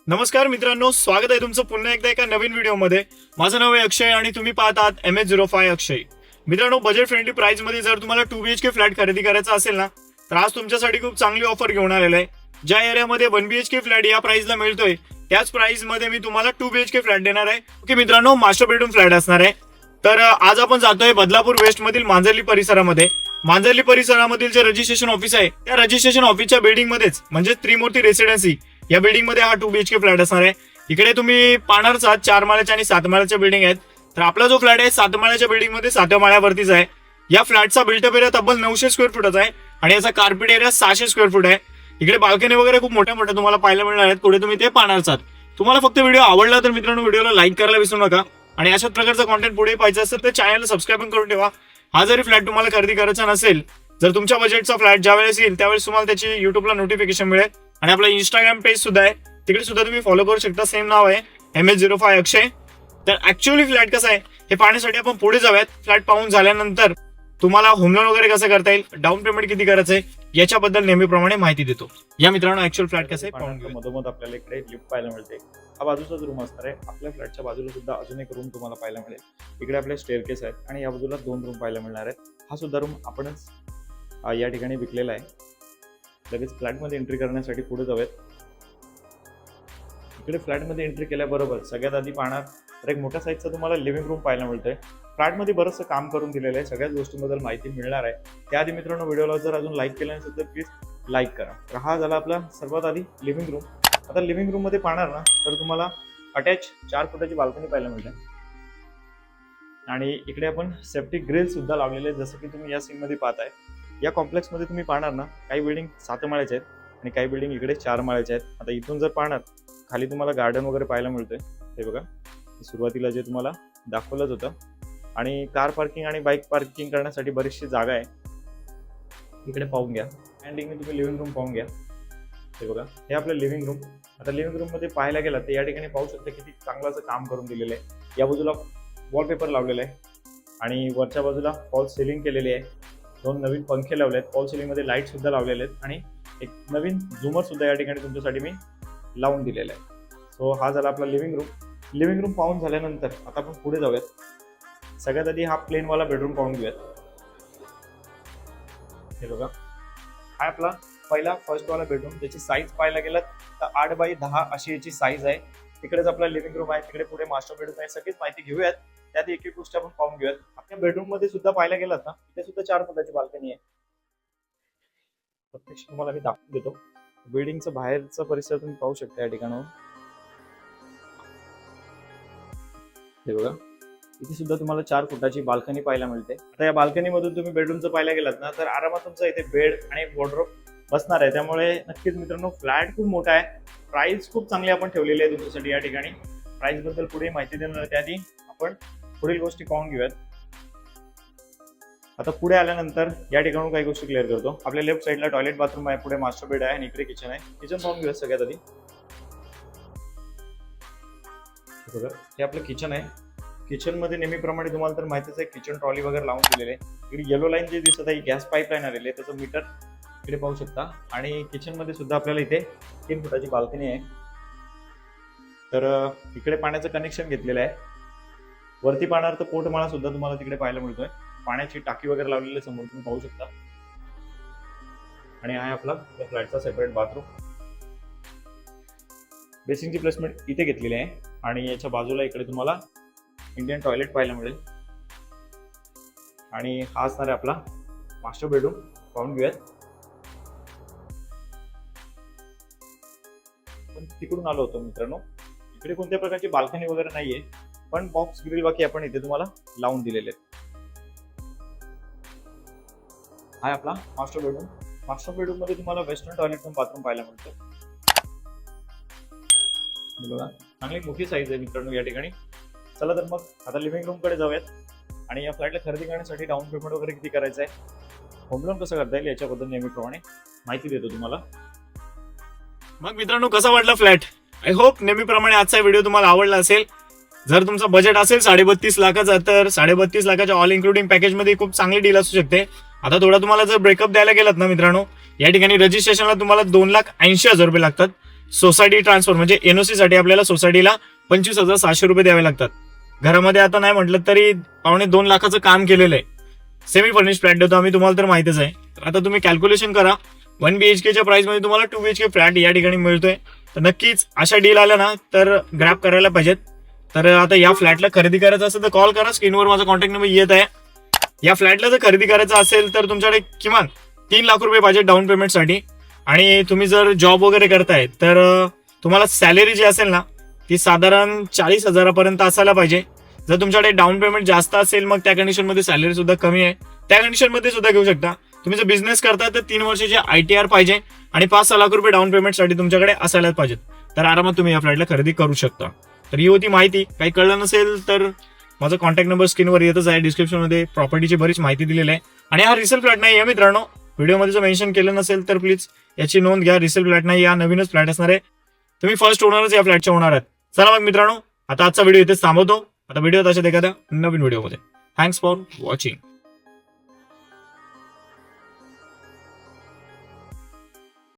नमस्कार मित्रांनो, स्वागत आहे तुमचं पुन्हा एकदा एका नवीन व्हिडिओमध्ये। माझं नाव आहे अक्षय आणि तुम्ही पाहतात MH05 अक्षय। मित्रांनो, बजेट फ्रेंडली प्राइस मध्ये जर तुम्हाला 2 BHK फ्लॅट खरेदी करायचा असेल ना, तर आज तुमच्यासाठी खूप चांगली ऑफर घेऊन आलेला आहे। ज्या एरियामध्ये 1 BHK फ्लॅट या प्राइसला मिळतोय त्याच प्राइस मध्ये मी तुम्हाला 2 BHK फ्लॅट देणार आहे। ओके मित्रांनो, मास्टर बेडरूम फ्लॅट असणार आहे। तर आज आपण जातोय बदलापूर वेस्ट मधील मांजर्ली परिसरामध्ये। मांजर्ली परिसरामधील जे रजिस्ट्रेशन ऑफिस आहे त्या रजिस्ट्रेशन ऑफिसच्या बिल्डिंग मध्येच म्हणजे त्रिमूर्ती रेसिडेन्सी या बिल्डिंग मध्ये हा 2 BHK फ्लॅट असणार आहे। इकडे तुम्ही पाहणार 4 माळ्याच्या आणि 7 माळ्याच्या बिल्डिंग आहेत। तर आपला जो फ्लॅट आहे 7 माळ्याच्या बिल्डिंग मध्ये 7व्या माळ्यावरतीच आहे। या फ्लॅटचा बिल्टअप एरिया तब्बल 900 स्क्वेअर फुटाचा आहे आणि याचा कार्पेट एरिया 600 स्क्वेअर फूट आहे। इकडे बाल्कनी वगैरे खूप मोठ्या मोठ्या तुम्हाला पाहायला मिळणार आहेत। पुढे तुम्ही ते पाहणार। तुम्हाला फक्त व्हिडिओ आवडला तर मित्रांनो व्हिडिओला लाईक करायला विसरू नका आणि अशाच प्रकारचा कॉन्टेंट पुढे पाहिजे असेल तर चॅनलला सबस्क्राईब करून ठेवा। हा जरी फ्लॅट तुम्हाला खरेदी करायचा नसेल, जर तुमच्या बजेटचा फ्लॅट ज्यावेळेस येईल त्यावेळेस तुम्हाला त्याची युट्यूबला नोटिफिकेशन मिळेल आणि आपला इंस्टाग्राम पेज सुद्धा आहे, तिकडे सुद्धा तुम्ही फॉलो करू शकता। सेम नाव आहे MH05 अक्षय। तर ऍक्च्युअली फ्लॅट कसा आहे हे पाहण्यासाठी आपण पुढे जाऊयात। फ्लॅट पाहून झाल्यानंतर तुम्हाला होम लोन वगैरे कसं करता येईल, डाऊन पेमेंट किती करायचंय याच्याबद्दल नेहमीप्रमाणे माहिती देतो। या मित्रांनो, ऍक्च्युअल फ्लॅट कसं आहे पाहून घेऊया। मधोमध आपल्याला इकडे लिफ्ट पाहायला मिळते। हा बाजूचाच रूम असणार आहे। आपल्या फ्लॅटच्या बाजूला सुद्धा अजून एक रूम तुम्हाला पाहायला मिळेल। इकडे आपले स्टेअरकेस आहेत आणि या बाजूला 2 रूम पाहायला मिळणार आहेत। हा सुद्धा रूम आपणच या ठिकाणी विकलेला आहे। लगेच फ्लॅटमध्ये एंट्री करण्यासाठी पुढे जाऊयात। इकडे फ्लॅटमध्ये एंट्री केल्याबरोबर सगळ्यात आधी पाहणार तर एक मोठ्या साईजचा तुम्हाला लिव्हिंग रूम पाहायला मिळतोय। फ्लॅटमध्ये बरंचसं काम करून दिलेलं आहे, सगळ्याच गोष्टींबद्दल माहिती मिळणार आहे। त्याआधी मित्रांनो, व्हिडिओला जर अजून लाईक केलं नसेल तर प्लीज लाईक करा। तर हा झाला आपला सर्वात आधी लिव्हिंग रूम। आता लिव्हिंग रूम मध्ये पाहणार ना तर तुम्हाला अटॅच 4 फुटाची बाल्कनी पाहायला मिळते आणि इकडे आपण सेफ्टी ग्रिल सुद्धा लावलेले आहेत, जसं की तुम्ही या सीन मध्ये पाहताय। या कॉम्प्लेक्स मध्ये तुम्ही पाहणार ना, काही बिल्डिंग 7 माळ्याच्या आहेत आणि काही बिल्डिंग इकडे 4 माळ्याच्या आहेत। आता इथून जर पाहणार खाली तुम्हाला गार्डन वगैरे पाहायला मिळतंय। हे बघा, सुरुवातीला जे तुम्हाला दाखवलंच होतं आणि कार पार्किंग आणि बाईक पार्किंग करण्यासाठी बरीचशी जागा आहे। इकडे पाहून घ्या, एंडिंगने तुम्ही लिव्हिंग रूम पाहून घ्या। हे बघा, हे आपलं लिव्हिंग रूम। आता लिव्हिंग रूम मध्ये पाहायला गेला तर या ठिकाणी पाहू शकता किती चांगलं असं काम करून दिलेलं आहे। या बाजूला वॉलपेपर लावलेला आहे आणि वरच्या बाजूला फॉल सिलिंग केलेली आहे। 2 नवीन पंखे लावले आहेत, फॉल सिलिंग मध्ये लाईट सुद्धा लावलेले आहेत आणि एक नवीन झुमर सुद्धा या ठिकाणी तुमच्यासाठी मी लावून दिलेला आहे। सो हा झाला आपला लिव्हिंग रूम। लिव्हिंग रूम पाहून झाल्यानंतर आता आपण पुढे जाऊयात। सगळ्यात आधी हा प्लेन वाला बेडरूम पाहून घेऊयात। हे बघा, हा आपला पहिला फर्स्ट वाला बेडरूम। त्याची साईज पाहायला गेलं तर 8 बाय 10 अशी याची साईज आहे। तिकडेच आपला लिव्हिंग रूम आहे, तिकडे पुढे मास्टर बेडरूम आहे। सगळीच माहिती घेऊयात, त्यात एक एक गोष्ट आपण पाहून घेऊयात। आपल्या बेडरूम मध्ये सुद्धा पाहायला गेलात ना, इथे सुद्धा 4 फुटाची बाल्कनी आहे। प्रत्यक्ष तुम्हाला मी दाखवून देतो। बिल्डिंगचा बाहेरचा परिसर तुम्ही पाहू शकता या ठिकाणाहून। हे बघा, इथे सुद्धा तुम्हाला 4 फुटाची बाल्कनी पाहायला मिळते। आता या बाल्कनी मधून तुम्ही बेडरूमचं पाहायला गेलात ना तर आरामात तुमचा इथे बेड आणि वॉर्डरोब बसणार आहे। त्यामुळे नक्कीच मित्रांनो, फ्लॅट खूप मोठा आहे, प्राइस खूप चांगली आपण ठेवलेली आहे तुमच्यासाठी या ठिकाणी। प्राइस बद्दल पुढे माहिती देणार आहे, त्याआधी आपण पुढील गोष्टी पाहून घेऊयात। आता पुढे आल्यानंतर या ठिकाणून काही गोष्टी क्लिअर करतो। आपल्या लेफ्ट साईडला टॉयलेट बाथरूम आहे, पुढे मास्टर बेड आहे आणि इकडे किचन आहे। किचन पाहून घेऊयात सगळ्यात आधी। बघा, हे आपलं किचन आहे। किचन मध्ये नेहमीप्रमाणे तुम्हाला तर माहितीच आहे, किचन ट्रॉली वगैरे लावून दिलेले आहे। इकडे येलो लाईन जे दिसत आहे गॅस पाईपलाईन आलेली आहे, त्याचं मीटर इकडे पाहू शकता आणि किचन मध्ये सुद्धा आपल्याला इथे 3 फुटाची बाल्कनी आहे। तर इकडे पाण्याचं कनेक्शन घेतलेलं आहे। वरती पाहणार तर पोटमाळा सुद्धा तुम्हाला तिकडे पाहायला मिळतोय। पाण्याची टाकी वगैरे लावलेली समोर तुम्ही पाहू शकता आणि आहे आपला या फ्लॅटचा सेपरेट बाथरूम। बेसिनची प्लेसमेंट इथे घेतलेली आहे आणि याच्या बाजूला इकडे तुम्हाला इंडियन टॉयलेट पाहायला मिळेल आणि हा असणार आहे आपला मास्टर बेडरूम। पाहून घेऊयात। पण तिकडून आलो होतो मित्रांनो, इकडे कोणत्या प्रकारची बाल्कनी वगैरे नाहीये, पण बॉक्स ग्रिल बाकी आपण इथे तुम्हाला लावून दिलेले आहेत। हा आपला मास्टर बेडरूम। मास्टर बेडरूम मध्ये तुम्हाला वेस्टर्न टॉयलेट आणि बाथरूम पाहायला मिळतं। बघा, चांगली मोठी साईज आहे मित्रांनो या ठिकाणी। चला तर मग आता लिव्हिंग रूम कडे जाऊयात आणि या फ्लॅटला खरेदी करण्यासाठी डाऊन पेमेंट वगैरे किती करायचं आहे, होम लोन कसं करता येईल याच्याबद्दल नेहमीप्रमाणे माहिती देतो तुम्हाला। मग मित्रांनो, कसा वाटला फ्लॅट? आय होप नेहमीप्रमाणे आजचा व्हिडिओ तुम्हाला आवडला असेल। जर तुमचा बजेट असेल 32.5 लाखाचा तर 32.5 लाखाच्या ऑल इन्क्लुडिंग पॅकेज मध्ये खूप चांगली डील असू शकते। आता थोडा तुम्हाला जर ब्रेकअप द्यायला गेलात ना मित्रांनो, या ठिकाणी रजिस्ट्रेशनला तुम्हाला 2,80,000 रुपये लागतात। सोसायटी ट्रान्सफर म्हणजे एनओसी साठी आपल्याला सोसायटीला 25,700 रुपये द्यावे लागतात. घरामध्ये आता नाही म्हटलं तरी 2.25 लाखाचं काम केलेलं आहे. सेमी फर्निश फ्लॅट देतो आम्ही, तुम्हाला तर माहितीच आहे. तर आता तुम्ही कॅल्क्युलेशन करा, 1 BHKच्या प्राइस मध्ये तुम्हाला 2 BHK फ्लॅट या ठिकाणी मिळतोय. तर नक्कीच अशा डील आल्या ना तर ग्रॅब करायला पाहिजेत. तर आता या फ्लॅटला खरेदी करायचं असेल तर कॉल करा, स्क्रीनवर माझा कॉन्टॅक्ट नंबर येत आहे. या फ्लॅटला जर खरेदी करायचं असेल तर तुमच्याकडे किमान 3 लाख रुपये पाहिजे डाऊन पेमेंटसाठी. आणि तुम्ही जर जॉब वगैरे करताय तर तुम्हाला सॅलरी जी असेल ना ती साधारण 40,000पर्यंत असायला पाहिजे. जर तुमच्याकडे डाऊन पेमेंट जास्त असेल मग त्या कंडिशनमध्ये सॅलरी सुद्धा कमी आहे, त्या कंडिशनमध्ये सुद्धा घेऊ शकता. तुम्ही जर बिझनेस करता तर 3 वर्षाचे ITR पाहिजे आणि 5-6 लाख रुपये डाऊन पेमेंटसाठी तुमच्याकडे असायलाच पाहिजेत. तर आरामात तुम्ही या फ्लॅटला खरेदी करू शकता. तर ही होती माहिती. काही कळलं नसेल तर माझा कॉन्टॅक्ट नंबर स्क्रीनवर येतच आहे, डिस्क्रिप्शनमध्ये प्रॉपर्टीची बरीच माहिती दिलेली आहे. आणि हा रिसेल फ्लॅट नाही आहे मित्रांनो, व्हिडिओमध्ये जर मेन्शन केलं नसेल तर प्लीज याची नोंद घ्या. रिसेल फ्लॅट नाही, हा नवीनच फ्लॅट असणार आहे. तुम्ही फर्स्ट ओनरच या फ्लॅटचे होणार आहेत. चला मग मित्रांनो, आता आजचा व्हिडिओ इथेच थांबवतो. आता व्हिडिओ तशाच एखाद्या नवीन व्हिडिओमध्ये. Thanks for watching.